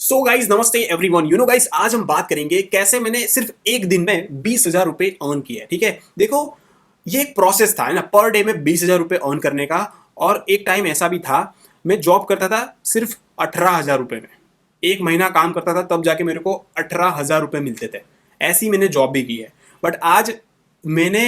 So guys नमस्ते everyone. Guys आज हम बात करेंगे कैसे मैंने सिर्फ एक दिन में 20,000 रुपए अर्न किए हैं। ठीक है, देखो ये एक प्रोसेस था है ना, पर डे में 20,000 रुपए अर्न करने का। और एक टाइम ऐसा भी था, मैं जॉब करता था सिर्फ 18,000 रुपए में। एक महीना काम करता था तब जाके मेरे को 18,000 रुपए मिलते थे। ऐसी मैंने जॉब भी की है। बट आज मैंने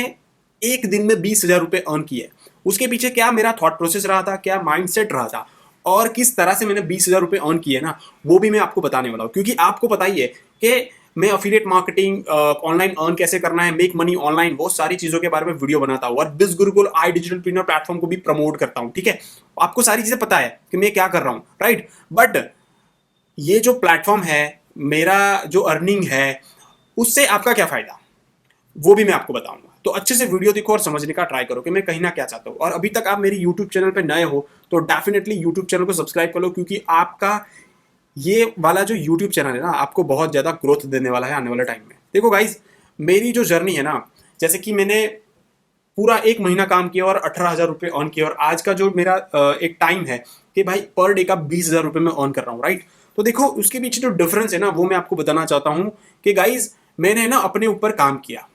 एक दिन में 20,000 रुपए अर्न किए। उसके पीछे क्या मेरा थॉट प्रोसेस रहा था, क्या माइंडसेट रहा था, और किस तरह से मैंने 20,000 रुपए अर्न किए ना, वो भी मैं आपको बताने वाला हूँ। क्योंकि आपको पता ही है कि मैं अफिलिएट मार्केटिंग, ऑनलाइन अर्न कैसे करना है, मेक मनी ऑनलाइन, वो सारी चीजों के बारे में वीडियो बनाता हूँ। और बिज गुरुकुल आई डिजिटल प्रीमियर प्लेटफॉर्म को भी प्रमोट करता हूँ। ठीक है, आपको सारी चीजें पता है कि मैं क्या कर रहा हूँ, राइट। बट ये जो प्लेटफॉर्म है, मेरा जो अर्निंग है, उससे आपका क्या फायदा, वो भी मैं आपको बताऊंगा। तो अच्छे से वीडियो देखो और समझने का ट्राई करो कि मैं कहीं ना क्या चाहता हूँ। और अभी तक आप मेरी यूट्यूब चैनल पे नए हो तो डेफिनेटली यूट्यूब चैनल को सब्सक्राइब कर लो, क्योंकि आपका ये वाला जो यूट्यूब चैनल है ना, आपको बहुत ज़्यादा ग्रोथ देने वाला है आने वाले टाइम में। देखो गाइज, मेरी जो जर्नी है ना, जैसे कि मैंने पूरा एक महीना काम किया और 18,000 रुपये अर्न किया। और आज का जो मेरा एक टाइम है कि भाई पर डे का 20,000 रुपये मैं अर्न कर रहा हूँ, राइट। तो देखो उसके पीछे जो डिफरेंस है ना, वो मैं आपको बताना चाहता हूँ कि गाइज मैंने ना अपने ऊपर काम किया।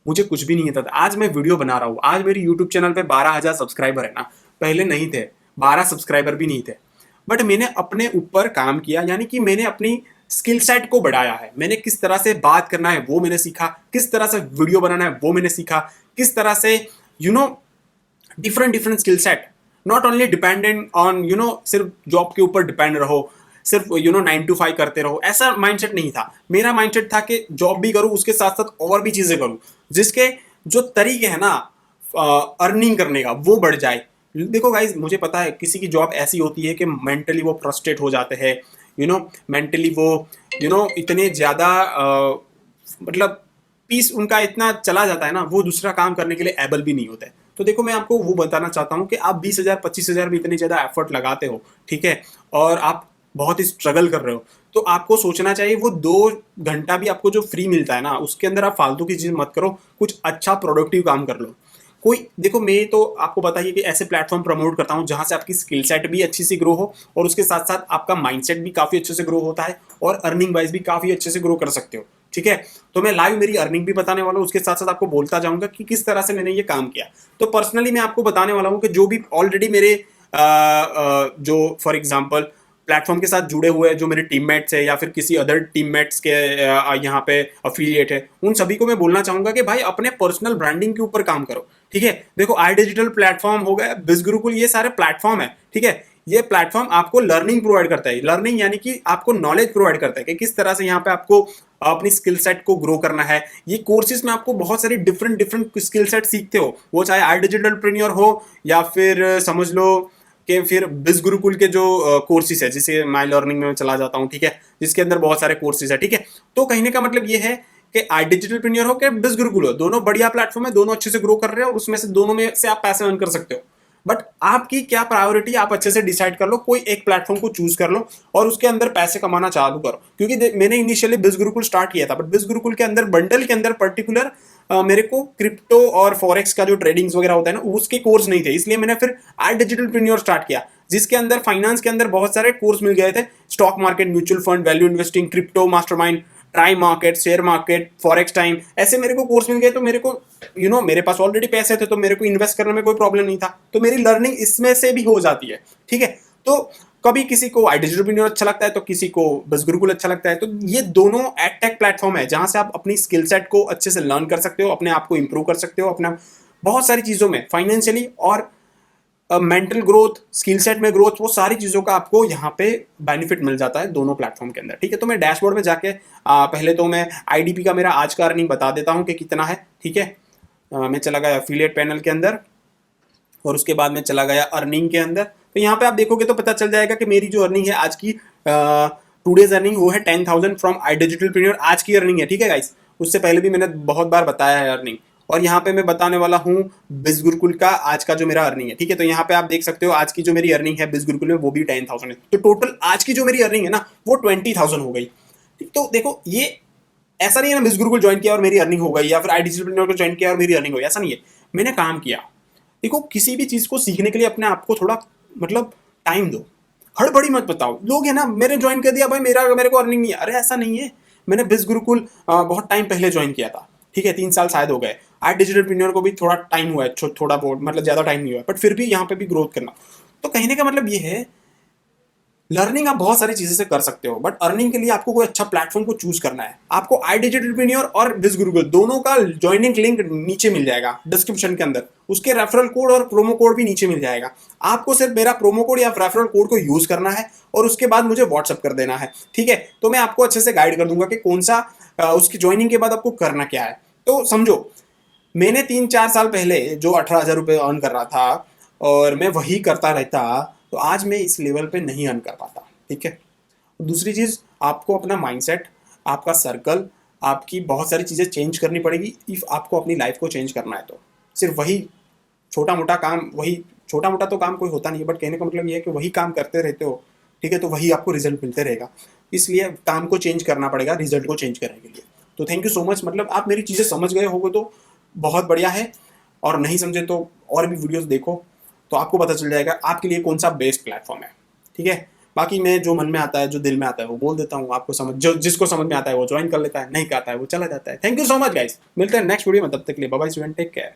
मुझे कुछ भी नहीं आता था, आज मैं वीडियो बना रहा हूँ। आज मेरे यूट्यूब चैनल पे 12,000 सब्सक्राइबर है ना, पहले नहीं थे, 12 सब्सक्राइबर भी नहीं थे। बट मैंने अपने ऊपर काम किया, यानी कि मैंने अपनी स्किल सेट को बढ़ाया है। मैंने किस तरह से बात करना है वो मैंने सीखा, किस तरह से वीडियो बनाना है वो मैंने सीखा, किस तरह से you know different different skill set. Not only dependent on सिर्फ जॉब के ऊपर डिपेंड रहो, सिर्फ 9 to 5 करते रहो, ऐसा माइंडसेट नहीं था। मेरा माइंडसेट था कि जॉब भी करूं, उसके साथ साथ और भी चीजें करूं, जिसके जो तरीके है ना अर्निंग करने का, वो बढ़ जाए। देखो गाइज, मुझे पता है किसी की जॉब ऐसी होती है कि मेंटली वो फ्रस्ट्रेट हो जाते हैं, मेंटली वो इतने ज्यादा मतलब पीस उनका इतना चला जाता है ना, वो दूसरा काम करने के लिए एबल भी नहीं होते। तो देखो मैं आपको वो बताना चाहता हूँ कि आप 20,000 25,000 में इतनी ज़्यादा एफर्ट लगाते हो, ठीक है, और आप बहुत ही स्ट्रगल कर रहे हो, तो आपको सोचना चाहिए वो 2 घंटा भी आपको जो फ्री मिलता है ना, उसके अंदर आप फालतू की चीज़ मत करो, कुछ अच्छा प्रोडक्टिव काम कर लो। कोई देखो, मैं तो आपको पता ही है कि ऐसे प्लेटफॉर्म प्रमोट करता हूँ जहां से आपकी स्किल सेट भी अच्छी सी ग्रो हो, और उसके साथ साथ आपका माइंडसेट भी काफ़ी अच्छे से ग्रो होता है, और अर्निंग वाइज भी काफ़ी अच्छे से ग्रो कर सकते हो। ठीक है, तो मैं लाइव मेरी अर्निंग भी बताने वाला हूँ, उसके साथ साथ आपको बोलता जाऊंगा कि किस तरह से मैंने ये काम किया। तो पर्सनली मैं आपको बताने वाला हूँ कि जो भी ऑलरेडी मेरे जो फॉर एग्जांपल प्लेटफॉर्म के साथ जुड़े हुए जो मेरे टीममेट्स है, या फिर किसी अदर टीममेट्स के यहाँ पे अफिलिएट है, उन सभी को मैं बोलना चाहूंगा कि भाई अपने पर्सनल ब्रांडिंग के ऊपर काम करो। ठीक है, देखो आई डिजिटल प्लेटफॉर्म हो गया, बिज गुरुकुल, ये सारे प्लेटफॉर्म है। ठीक है, ये प्लेटफॉर्म आपको लर्निंग प्रोवाइड करता है। लर्निंग यानी कि आपको नॉलेज प्रोवाइड करता है कि किस तरह से यहाँ पे आपको अपनी स्किल सेट को ग्रो करना है। ये कोर्सेज में आपको बहुत सारी डिफरेंट डिफरेंट स्किल सेट सीखते हो, वो चाहे आई डिजिटल प्रीनियर हो, या फिर समझ लो कि फिर बिज गुरुकुल के जो कोर्सेज है, जिसे माई लर्निंग में मैं चला जाता हूँ, ठीक है, जिसके अंदर बहुत सारे कोर्सेज है। ठीक है, तो कहने का मतलब ये है कि आई डिजिटल प्रीनियर हो कि बिज गुरुकुल हो, दोनों बढ़िया प्लेटफॉर्म है, दोनों अच्छे से ग्रो कर रहे हो, और उसमें से दोनों में से आप पैसे अर्न कर सकते हो। बट आपकी क्या प्रायोरिटी, आप अच्छे से डिसाइड कर लो, कोई एक प्लेटफॉर्म को चूज कर लो और उसके अंदर पैसे कमाना चालू करो। क्योंकि मैंने इनिशियली बिज गुरुकुल स्टार्ट किया था, बट बिज गुरुकुल के अंदर बंडल के अंदर पर्टिकुलर मेरे को क्रिप्टो और फॉरेक्स का जो ट्रेडिंग्स वगैरह होता है ना, उसके कोर्स नहीं थे, इसलिए मैंने फिर आई डिजिटल प्रीनियर स्टार्ट किया, जिसके अंदर फाइनेंस के अंदर बहुत सारे कोर्स मिल गए थे। Stock market, mutual fund, value investing, crypto mastermind, try market, share market, forex time, ऐसे मेरे को कोर्स मिल गए। तो मेरे को मेरे पास ऑलरेडी पैसे थे, तो मेरे को इन्वेस्ट करने में कोई प्रॉब्लम नहीं था, तो मेरी लर्निंग इसमें से भी हो जाती है। ठीक है, तो कभी किसी को आई डिजिटल अच्छा लगता है, तो किसी को बस गुरुकुल अच्छा लगता है। तो ये दोनों एडटेक प्लेटफॉर्म है जहां से आप अपनी स्किल सेट को अच्छे से लर्न कर सकते हो, अपने आप को इंप्रूव कर सकते हो, अपना बहुत सारी चीजों में फाइनेंशियली और मेंटल ग्रोथ, स्किल सेट में ग्रोथ, वो सारी चीज़ों का आपको यहाँ पे बेनिफिट मिल जाता है दोनों प्लेटफॉर्म के अंदर। ठीक है, तो मैं डैशबोर्ड में जाके पहले तो मैं आईडीपी का मेरा आज का अर्निंग बता देता हूँ कि कितना है। ठीक है, मैं चला गया एफिलिएट पैनल के अंदर, और उसके बाद मैं चला गया अर्निंग के अंदर। तो यहाँ पे आप देखोगे तो पता चल जाएगा कि मेरी जो अर्निंग है आज की, टूडेज अर्निंग, वो है 10,000 फ्रॉम आई डिजिटल प्रीनियर, आज की अर्निंग है। ठीक है गाइस, उससे पहले भी मैंने बहुत बार बताया है अर्निंग, और यहाँ पे मैं बताने वाला हूँ बिज गुरुकुल का आज का जो मेरा अर्निंग है। ठीक है, तो यहाँ पे आप देख सकते हो आज की जो मेरी अर्निंग है बिज गुरुकुल में, वो भी 10,000 है। तो टोटल आज की जो मेरी अर्निंग है ना, वो 20,000 हो गई। ठीक, तो देखो ये ऐसा नहीं है ना बिज गुरुकुल ज्वाइन किया और मेरी अर्निंग हो गई, या फिर आई डिजिटल को ज्वाइन किया और मेरी अर्निंग हो गई, ऐसा नहीं है। मैंने काम किया। देखो किसी भी चीज़ को सीखने के लिए अपने आप को थोड़ा मतलब टाइम दो। हड़बड़ी मत बताओ। लोग है ना, मैंने ज्वाइन कर दिया भाई, मेरे को अर्निंग नहीं है। अरे ऐसा नहीं है। मैंने बिज गुरुकुल बहुत टाइम पहले ज्वाइन किया था, ठीक है, 3 साल शायद हो गए। आज डिजिटल प्रीमियर को भी थोड़ा टाइम हुआ है, थोड़ा बहुत, मतलब ज्यादा टाइम नहीं हुआ है, बट फिर भी यहाँ पे भी ग्रोथ करना। तो कहने का मतलब ये है, लर्निंग आप बहुत सारी चीजें से कर सकते हो, बट अर्निंग के लिए आपको कोई अच्छा प्लेटफॉर्म को चूज करना है। आपको आई डिजिटल और बिज गुरुकुल दोनों का ज्वाइनिंग लिंक नीचे मिल जाएगा डिस्क्रिप्शन के अंदर। उसके रेफरल कोड और प्रोमो कोड भी नीचे मिल जाएगा। आपको सिर्फ मेरा प्रोमो कोड या रेफरल कोड को यूज करना है और उसके बाद मुझे व्हाट्सअप कर देना है, ठीक है। तो मैं आपको अच्छे से गाइड कर दूंगा कि कौन सा उसकी ज्वाइनिंग के बाद आपको करना क्या है। तो समझो, मैंने 3-4 साल पहले जो 18,000 रुपये अर्न कर रहा था और मैं वही करता रहता, तो आज मैं इस लेवल पे नहीं अर्न कर पाता, ठीक है। दूसरी चीज़, आपको अपना माइंडसेट, आपका सर्कल, आपकी बहुत सारी चीज़ें चेंज करनी पड़ेगी इफ़ आपको अपनी लाइफ को चेंज करना है। तो सिर्फ वही छोटा मोटा काम, वही छोटा मोटा तो काम कोई होता नहीं है, बट कहने का मतलब ये है कि वही काम करते रहते हो, ठीक है, तो वही आपको रिजल्ट मिलते रहेगा। इसलिए काम को चेंज करना पड़ेगा रिजल्ट को चेंज करने के लिए। तो थैंक यू सो मच। मतलब आप मेरी चीज़ें समझ गए होगे तो बहुत बढ़िया है, और नहीं समझे तो और भी वीडियोस देखो, तो आपको पता चल जाएगा आपके लिए कौन सा बेस्ट प्लेटफॉर्म है, ठीक है। बाकी मैं जो मन में आता है, जो दिल में आता है वो बोल देता हूँ। आपको समझ, जो जिसको समझ में आता है वो ज्वाइन कर लेता है, नहीं आता है वो चला जाता है। Thank you so much guys, मिलते हैं नेक्स्ट वीडियो में, तब तक के लिए बाय बाय, टेक केयर।